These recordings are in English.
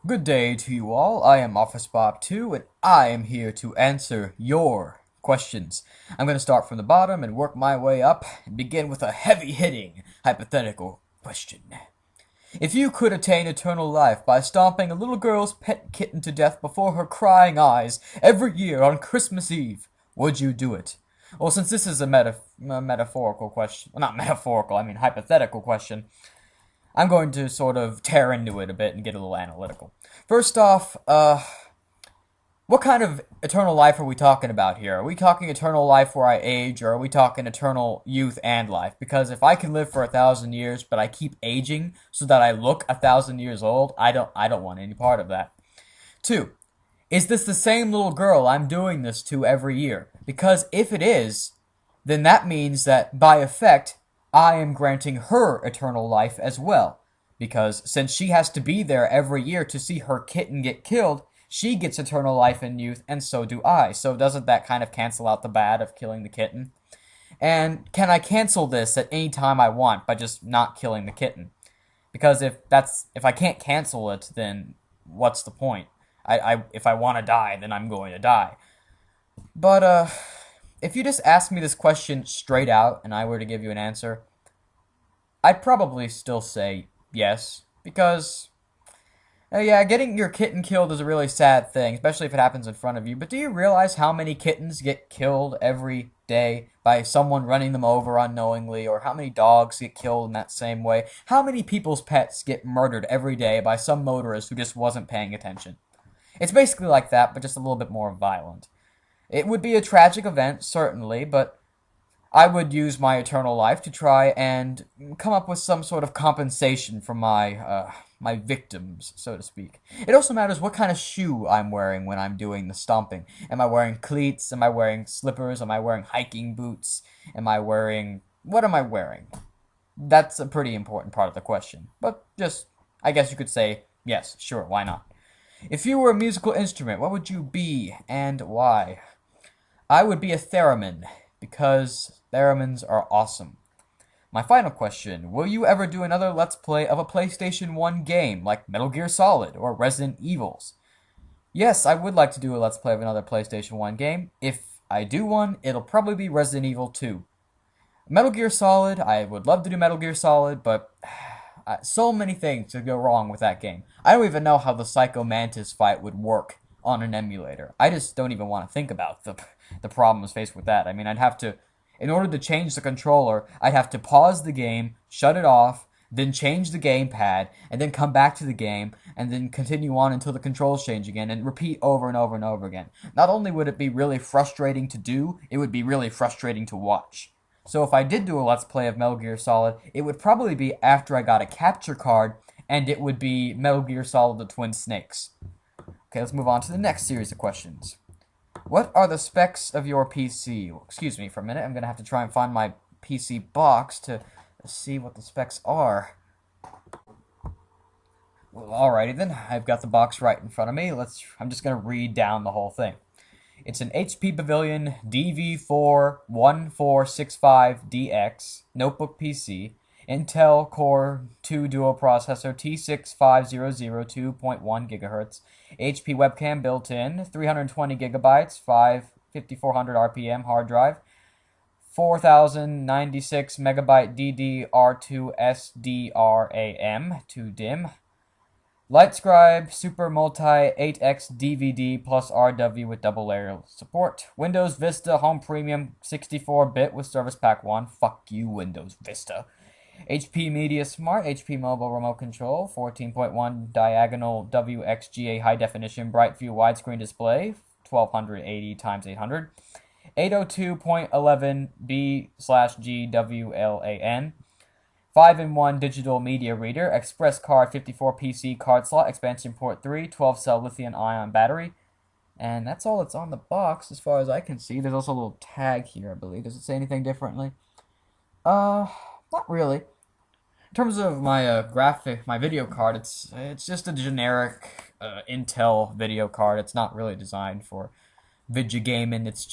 Good day to you all. I am Office Bob 2, and I am here to answer your questions. I'm going to start from the bottom and work my way up and begin with a heavy-hitting hypothetical question. If you could attain eternal life by stomping a little girl's pet kitten to death before her crying eyes every year on Christmas Eve, would you do it? Well, since this is a metaphorical question, well, not metaphorical, I mean hypothetical question, I'm going to sort of tear into it a bit and get a little analytical. First off, what kind of eternal life are we talking about here? Are we talking eternal life where I age, or are we talking eternal youth and life? Because if I can live for 1,000 years, but I keep aging so that I look 1,000 years old, I don't want any part of that. Two, is this the same little girl I'm doing this to every year? Because if it is, then that means that by effect, I am granting her eternal life as well. Because since she has to be there every year to see her kitten get killed, she gets eternal life and youth, and so do I. So doesn't that kind of cancel out the bad of killing the kitten? And can I cancel this at any time I want by just not killing the kitten? Because if I can't cancel it, then what's the point? If I want to die, then I'm going to die. But if you just ask me this question straight out and I were to give you an answer, I'd probably still say yes, because yeah, getting your kitten killed is a really sad thing, especially if it happens in front of you. But do you realize how many kittens get killed every day by someone running them over unknowingly, or how many dogs get killed in that same way? How many people's pets get murdered every day by some motorist who just wasn't paying attention? It's basically like that, but just a little bit more violent. It would be a tragic event, certainly, but I would use my eternal life to try and come up with some sort of compensation for my victims, so to speak. It also matters what kind of shoe I'm wearing when I'm doing the stomping. Am I wearing cleats? Am I wearing slippers? Am I wearing hiking boots? What am I wearing? That's a pretty important part of the question. But just, I guess you could say, yes, sure, why not? If you were a musical instrument, what would you be and why? I would be a theremin, because theremins are awesome. My final question, will you ever do another Let's Play of a PlayStation 1 game, like Metal Gear Solid or Resident Evils? Yes, I would like to do a Let's Play of another PlayStation 1 game. If I do one, it'll probably be Resident Evil 2. Metal Gear Solid, I would love to do Metal Gear Solid, but so many things could go wrong with that game. I don't even know how the Psycho Mantis fight would work on an emulator. I just don't even want to think about the problems faced with that. I mean, in order to change the controller, I'd have to pause the game, shut it off, then change the gamepad, and then come back to the game, and then continue on until the controls change again, and repeat over and over and over again. Not only would it be really frustrating to do, it would be really frustrating to watch. So if I did do a Let's Play of Metal Gear Solid, it would probably be after I got a capture card, and it would be Metal Gear Solid: The Twin Snakes. Okay, let's move on to the next series of questions. What are the specs of your PC? Well, excuse me for a minute, I'm going to have to try and find my PC box to see what the specs are. Well, alrighty then, I've got the box right in front of me. I'm just going to read down the whole thing. It's an HP Pavilion DV4-1465DX notebook PC, Intel Core 2 Duo Processor T65002.1 GHz, HP webcam built in, 320 gigabytes, 5400 RPM hard drive, 4096 megabyte DDR2 SDRAM, 2 DIMM, LightScribe Super Multi 8X DVD plus RW with double layer support. Windows Vista Home Premium 64-bit with Service Pack 1. Fuck you, Windows Vista. HP Media Smart, HP Mobile Remote Control, 14.1 diagonal WXGA high definition bright view widescreen display, 1280 x 800. 802.11b/GWLAN. 5-in-1 digital media reader, Express Card 54 PC card slot, expansion port 3, 12-cell lithium-ion battery. And that's all that's on the box as far as I can see. There's also a little tag here, I believe. Does it say anything differently? Not really. In terms of my my video card, it's just a generic Intel video card. It's not really designed for video gaming. It's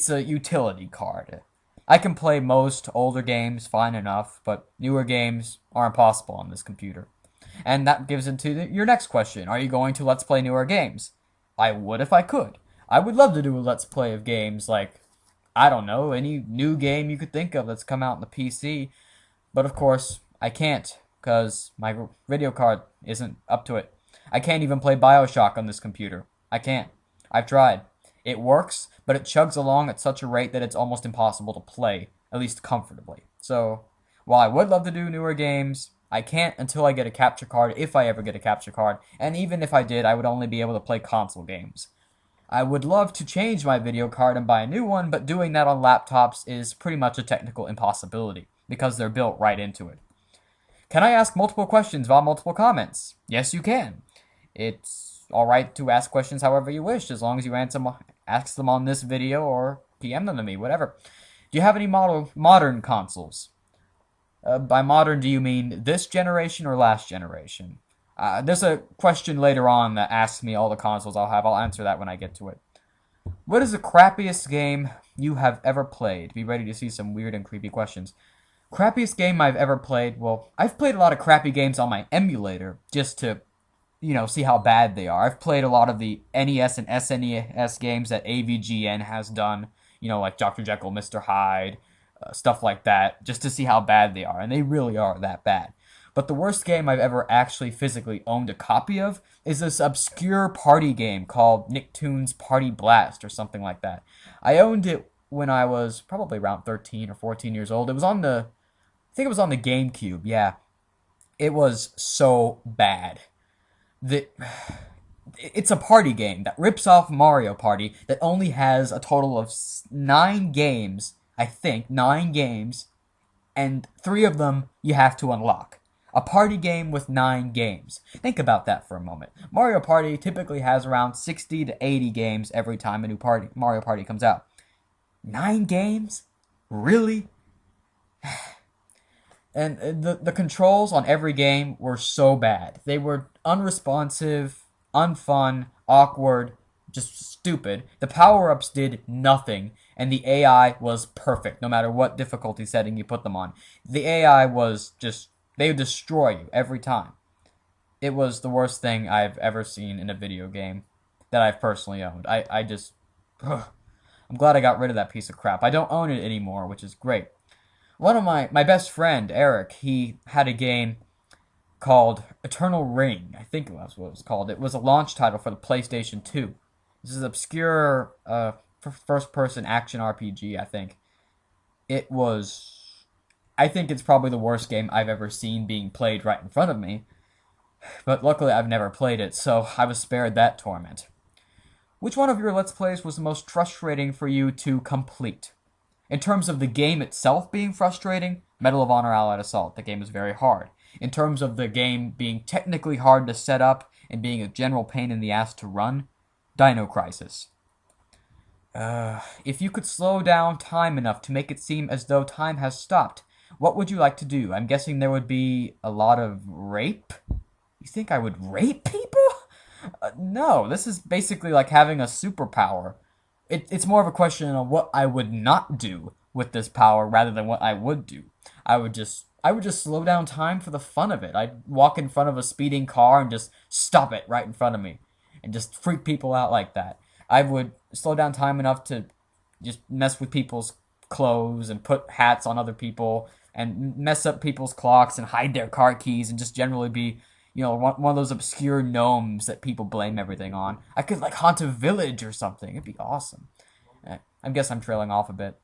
a utility card. I can play most older games fine enough, but newer games are impossible on this computer. And that gives into your next question. Are you going to Let's Play newer games? I would if I could. I would love to do a Let's Play of games like, I don't know, any new game you could think of that's come out on the PC. But of course, I can't, because my video card isn't up to it. I can't even play Bioshock on this computer. I can't. I've tried. It works, but it chugs along at such a rate that it's almost impossible to play, at least comfortably. So, while I would love to do newer games, I can't until I get a capture card, if I ever get a capture card, and even if I did, I would only be able to play console games. I would love to change my video card and buy a new one, but doing that on laptops is pretty much a technical impossibility, because they're built right into it. Can I ask multiple questions via multiple comments? Yes, you can. It's alright to ask questions however you wish, as long as you ask them on this video or PM them to me, whatever. Do you have any modern consoles? By modern, do you mean this generation or last generation? There's a question later on that asks me all the consoles I'll have. I'll answer that when I get to it. What is the crappiest game you have ever played? Be ready to see some weird and creepy questions. Crappiest game I've ever played? Well, I've played a lot of crappy games on my emulator just to, see how bad they are. I've played a lot of the NES and SNES games that AVGN has done, like Dr. Jekyll, Mr. Hyde, stuff like that, just to see how bad they are, and they really are that bad. But the worst game I've ever actually physically owned a copy of is this obscure party game called Nicktoons Party Blast or something like that. I owned it when I was probably around 13 or 14 years old. I think it was on the GameCube, yeah. It was so bad. It's a party game that rips off Mario Party that only has a total of 9 games, I think, 9 games, and 3 of them you have to unlock. A party game with 9 games. Think about that for a moment. Mario Party typically has around 60 to 80 games every time a new Mario Party comes out. 9 games? Really? And the controls on every game were so bad. They were unresponsive, unfun, awkward, just stupid. The power-ups did nothing, and the AI was perfect, no matter what difficulty setting you put them on. The AI was just, they would destroy you every time. It was the worst thing I've ever seen in a video game that I've personally owned. I just, I'm glad I got rid of that piece of crap. I don't own it anymore, which is great. One of my best friend, Eric, he had a game called Eternal Ring. I think that's what it was called. It was a launch title for the PlayStation 2. This is an obscure first-person action RPG, I think. I think it's probably the worst game I've ever seen being played right in front of me. But luckily I've never played it, so I was spared that torment. Which one of your Let's Plays was the most frustrating for you to complete? In terms of the game itself being frustrating, Medal of Honor Allied Assault. The game is very hard. In terms of the game being technically hard to set up and being a general pain in the ass to run, Dino Crisis. If you could slow down time enough to make it seem as though time has stopped, what would you like to do? I'm guessing there would be a lot of rape? You think I would rape people? No, this is basically like having a superpower. It's more of a question of what I would not do with this power rather than what I would do. I would just slow down time for the fun of it. I'd walk in front of a speeding car and just stop it right in front of me and just freak people out like that. I would slow down time enough to just mess with people's clothes and put hats on other people and mess up people's clocks and hide their car keys and just generally be, one of those obscure gnomes that people blame everything on. I could haunt a village or something. It'd be awesome. I guess I'm trailing off a bit.